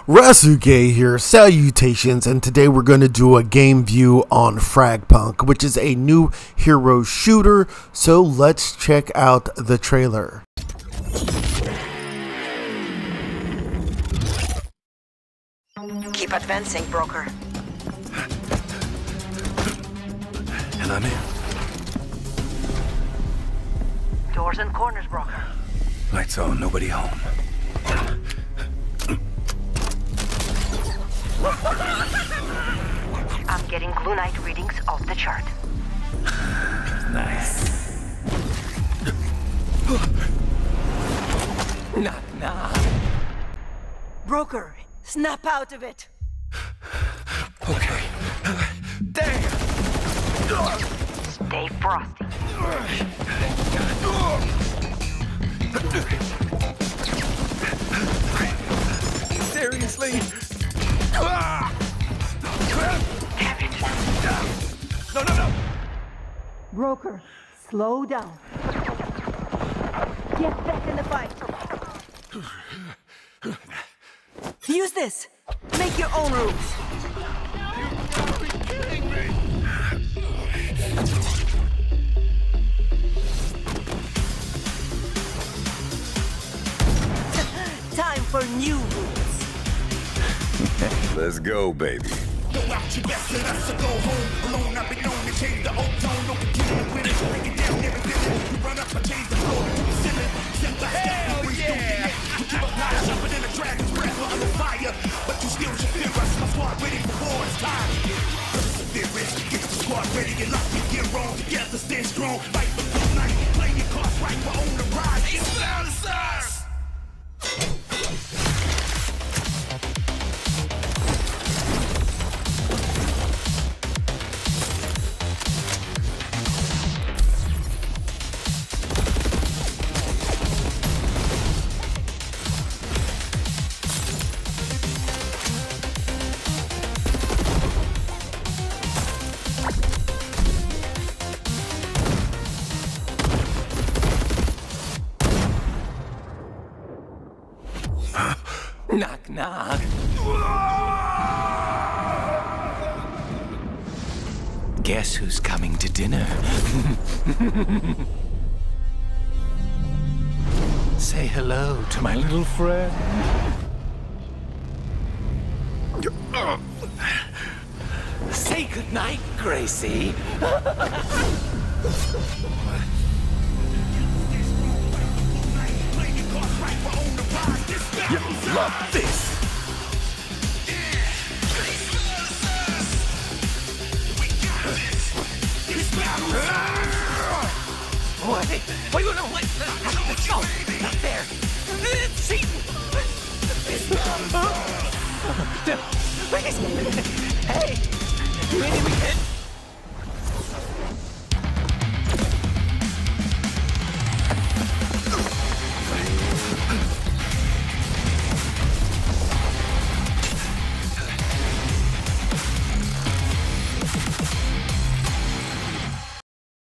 Rasuke here, salutations, and today we're going to do a game view on FragPunk, which is a new hero shooter, so let's check out the trailer. Keep advancing, broker. And I'm in. Doors and corners, broker. Lights on, nobody home. I'm getting Blue Knight readings off the chart. Nice. Knock, knock. Broker, snap out of it. Okay. Damn! Stay frosty. Seriously? No. Broker, slow down. Get back in the fight. Use this. Make your own rules. Time for new rules. Let's go, baby. Go out your best and us to go home alone. I've been known to change the ozone. No continue with it. Break it down, never did it. You run up and change the floor. Ceiling, set the hell yeah. You keep up high, jumping in a dragon's breath under fire. But you still should fear us. My squad ready for war. It's time. Perseverance, get the squad ready. Get locked, you get wrong. Together, stand strong. Fight for good night. Play your cards right. We're on the rise. It's down to size. Knock, knock. Guess who's coming to dinner? Say hello to my little friend. Say goodnight, Gracie. You love this. Wait, no, not there. See? Hey, maybe we can.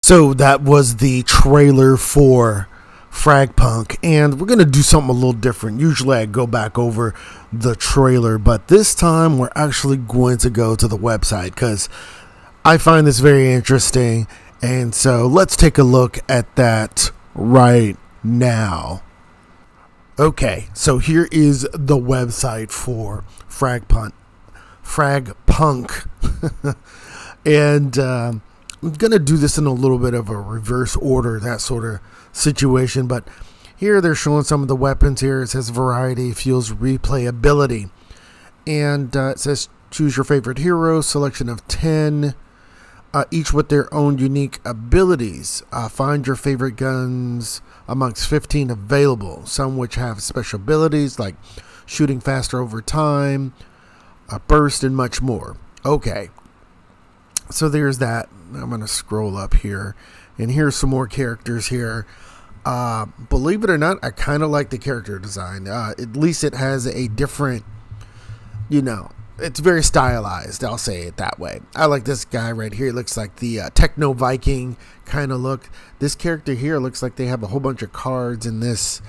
So that was the trailer for FragPunk, and we're going to do something a little different. Usually I go back over the trailer, but this time we're actually going to go to the website because I find this very interesting, and so let's take a look at that right now. Okay, so here is the website for FragPunk. And I'm going to do this in a little bit of a reverse order, that sort of situation. But here they're showing some of the weapons here. It says variety, fuels replayability. And it says choose your favorite hero, selection of 10, each with their own unique abilities. Find your favorite guns amongst 15 available, some which have special abilities like shooting faster over time, burst, and much more. Okay. So there's that. I'm going to scroll up here, and here's some more characters here. Believe it or not, I kind of like the character design. At least it has a different, it's very stylized. I'll say it that way. I like this guy right here. It looks like the techno Viking kind of look. This character here looks like they have a whole bunch of cards in this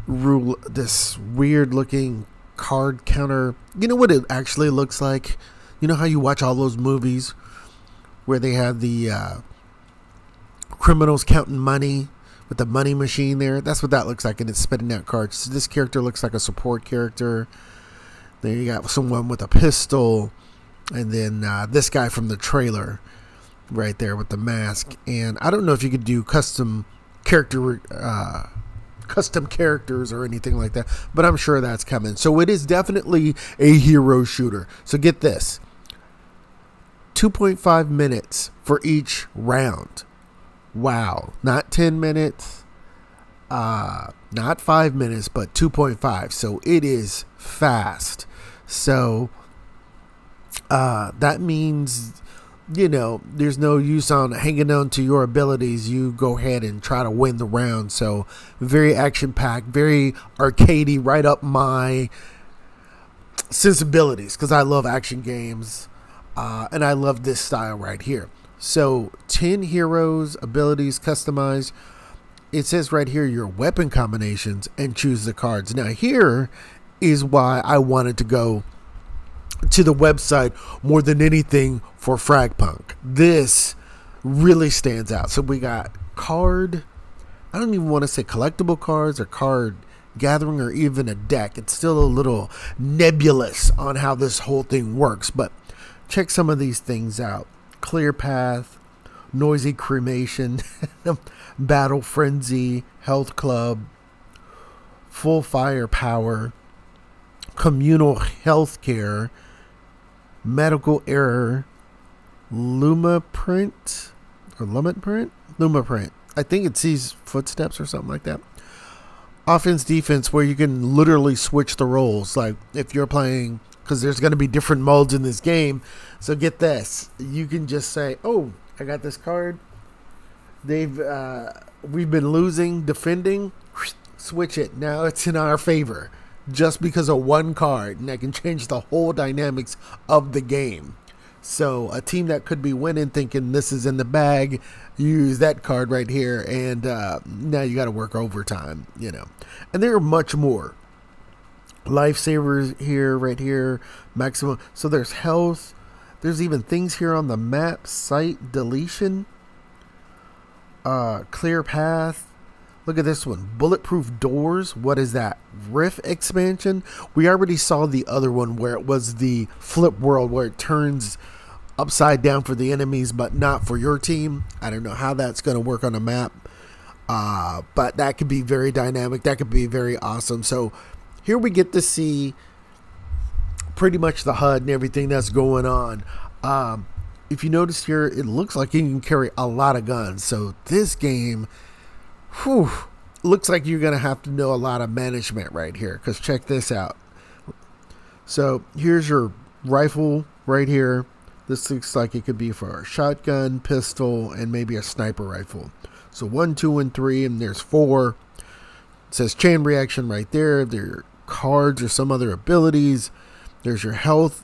weird looking card counter. You know what it actually looks like? You know how you watch all those movies where they have the criminals counting money with the money machine there? That's what that looks like, and it's spitting out cards. So this character looks like a support character. Then you got someone with a pistol, and then this guy from the trailer right there with the mask. And I don't know if you could do custom characters or anything like that, but I'm sure that's coming. So it is definitely a hero shooter. So get this, 2.5 minutes for each round. Wow. Not 10 minutes, not 5 minutes, but 2.5. So it is fast. So that means, you know, there's no use on hanging on to your abilities. You go ahead and try to win the round. So very action-packed, very arcadey, right up my sensibilities, because I love action games, and I love this style right here. So 10 heroes, abilities customized. It says right here your weapon combinations and choose the cards. Now here is why I wanted to go to the website more than anything for FragPunk. This really stands out. So we got card, I don't even want to say collectible cards or card gathering or even a deck. It's still a little nebulous on how this whole thing works, but check some of these things out. Clear Path, Noisy Cremation, Battle Frenzy, Health Club, Full Firepower, Communal Healthcare, Medical Error, Lumaprint. I think it sees footsteps or something like that. Offense, defense, where you can literally switch the roles. Like if you're playing, because there's going to be different modes in this game. So get this. You can just say, oh, I got this card. We've been losing, defending. Switch it. Now it's in our favor. Just because of one card. And that can change the whole dynamics of the game. So a team that could be winning thinking this is in the bag, use that card right here, and now you got to work overtime, you know. And there are much more. Lifesavers here, right here, maximum. So there's health. There's even things here on the map. Site deletion. Clear path. Look at this one. Bulletproof doors. What is that? Rift expansion. We already saw the other one where it was the flip world where it turns upside down for the enemies but not for your team. I don't know how that's going to work on a map. But that could be very dynamic. That could be very awesome. So here we get to see pretty much the HUD and everything that's going on. If you notice here, it looks like you can carry a lot of guns. So this game, looks like you're going to have to know a lot of management right here. Because check this out. So here's your rifle right here. This looks like it could be for a shotgun, pistol, and maybe a sniper rifle. So 1, 2, and 3, and there's 4. It says chain reaction right there. There are cards or some other abilities. There's your health.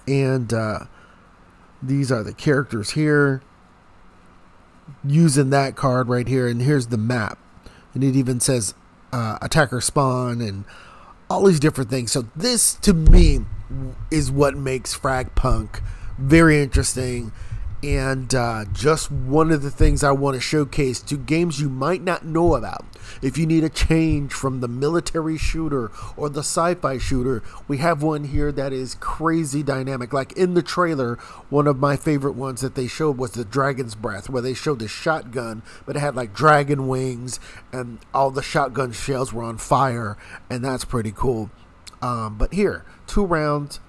And these are the characters here. Using that card right here. And here's the map. And it even says attacker spawn and all these different things. So this, to me, is what makes FragPunk very interesting. And just one of the things I want to showcase to games you might not know about. If you need a change from the military shooter or the sci-fi shooter, we have one here that is crazy dynamic. Like in the trailer, one of my favorite ones that they showed was the Dragon's Breath, where they showed the shotgun, but it had like dragon wings and all the shotgun shells were on fire, and that's pretty cool. But here, 2 rounds.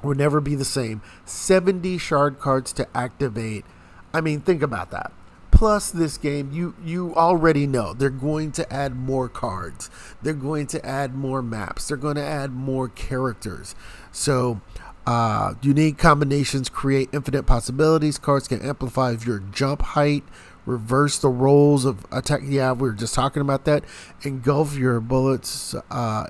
Will never be the same. 70 shard cards to activate. I mean, think about that. Plus this game, you already know they're going to add more cards. They're going to add more maps. They're going to add more characters. So unique combinations create infinite possibilities. Cards can amplify your jump height, reverse the rolls of attack. Yeah, we were just talking about that. Engulf your bullets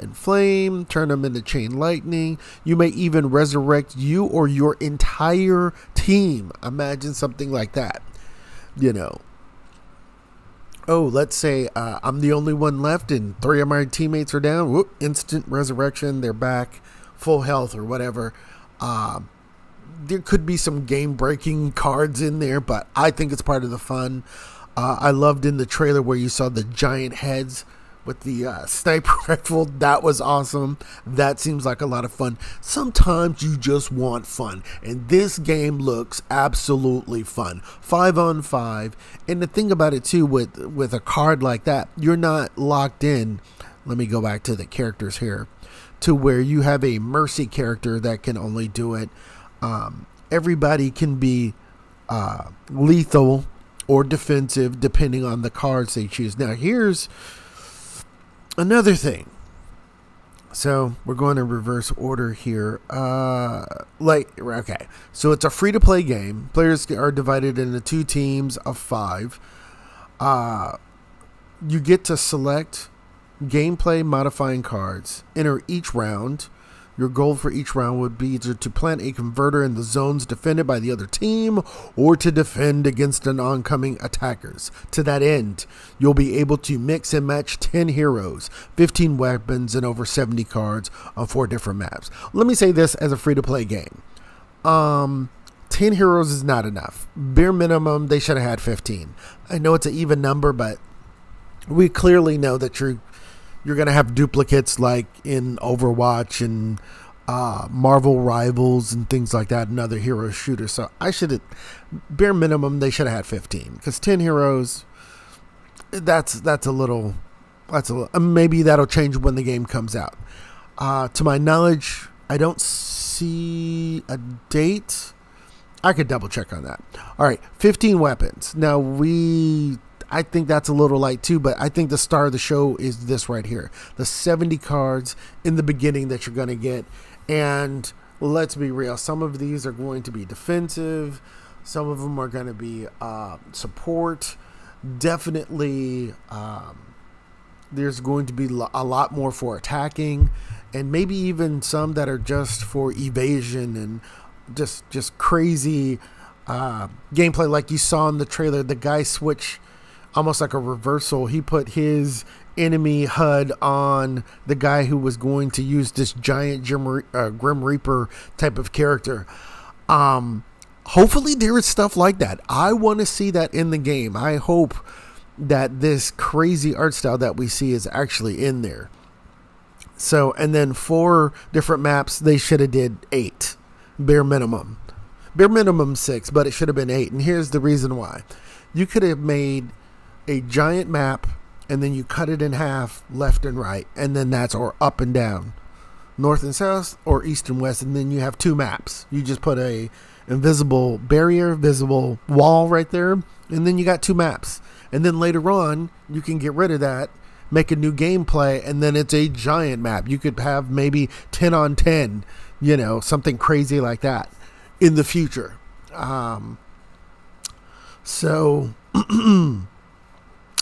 in flame, turn them into chain lightning. You may even resurrect you or your entire team. Imagine something like that, you know. oh, let's say I'm the only one left and 3 of my teammates are down. Whoop, instant resurrection. They're back, full health or whatever. There could be some game-breaking cards in there, but I think it's part of the fun. I loved in the trailer where you saw the giant heads with the sniper rifle. That was awesome. That seems like a lot of fun. Sometimes you just want fun, and this game looks absolutely fun. 5-on-5, and the thing about it too, with a card like that, you're not locked in. Let me go back to the characters here, to where you have a mercy character that can only do it. Everybody can be lethal or defensive depending on the cards they choose. Now here's another thing. So we're going in reverse order here. Okay, so it's a free-to-play game. Players are divided into 2 teams of 5. You get to select gameplay modifying cards. Enter each round. Your goal for each round would be either to plant a converter in the zones defended by the other team or to defend against an oncoming attackers. To that end, you'll be able to mix and match 10 heroes, 15 weapons, and over 70 cards on 4 different maps. Let me say this as a free-to-play game. 10 heroes is not enough. Bare minimum, they should have had 15. I know it's an even number, but we clearly know that you're going to have duplicates like in Overwatch and Marvel Rivals and things like that and other hero shooters. So bare minimum, they should have had 15, because 10 heroes, that's a little, maybe that'll change when the game comes out. To my knowledge, I don't see a date. I could double check on that. All right, 15 weapons. Now I think that's a little light too, but I think the star of the show is this right here. The 70 cards in the beginning that you're going to get. And let's be real, some of these are going to be defensive. Some of them are going to be support. Definitely there's going to be a lot more for attacking. And maybe even some that are just for evasion and just crazy gameplay. Like you saw in the trailer, the guy switched almost like a reversal. He put his enemy HUD on the guy who was going to use this giant Grim Reaper type of character. Hopefully there is stuff like that. I want to see that in the game. I hope that this crazy art style that we see is actually in there. So, and then 4 different maps, they should have did 8. Bare minimum. Bare minimum 6, but it should have been 8. And here's the reason why. You could have made a giant map and then you cut it in half left and right, and then or up and down, north and south or east and west, and then you have 2 maps. You just put a invisible barrier, visible wall right there, and then you got 2 maps. And then later on you can get rid of that, make a new gameplay, and then it's a giant map. You could have maybe 10 on 10, something crazy like that in the future. So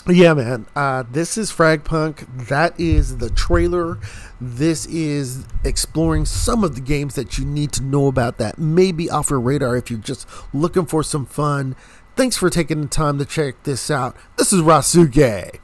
yeah, man, this is FragPunk. That is the trailer. This is exploring some of the games that you need to know about that may be off your radar if you're just looking for some fun. Thanks for taking the time to check this out. This is Rasuke.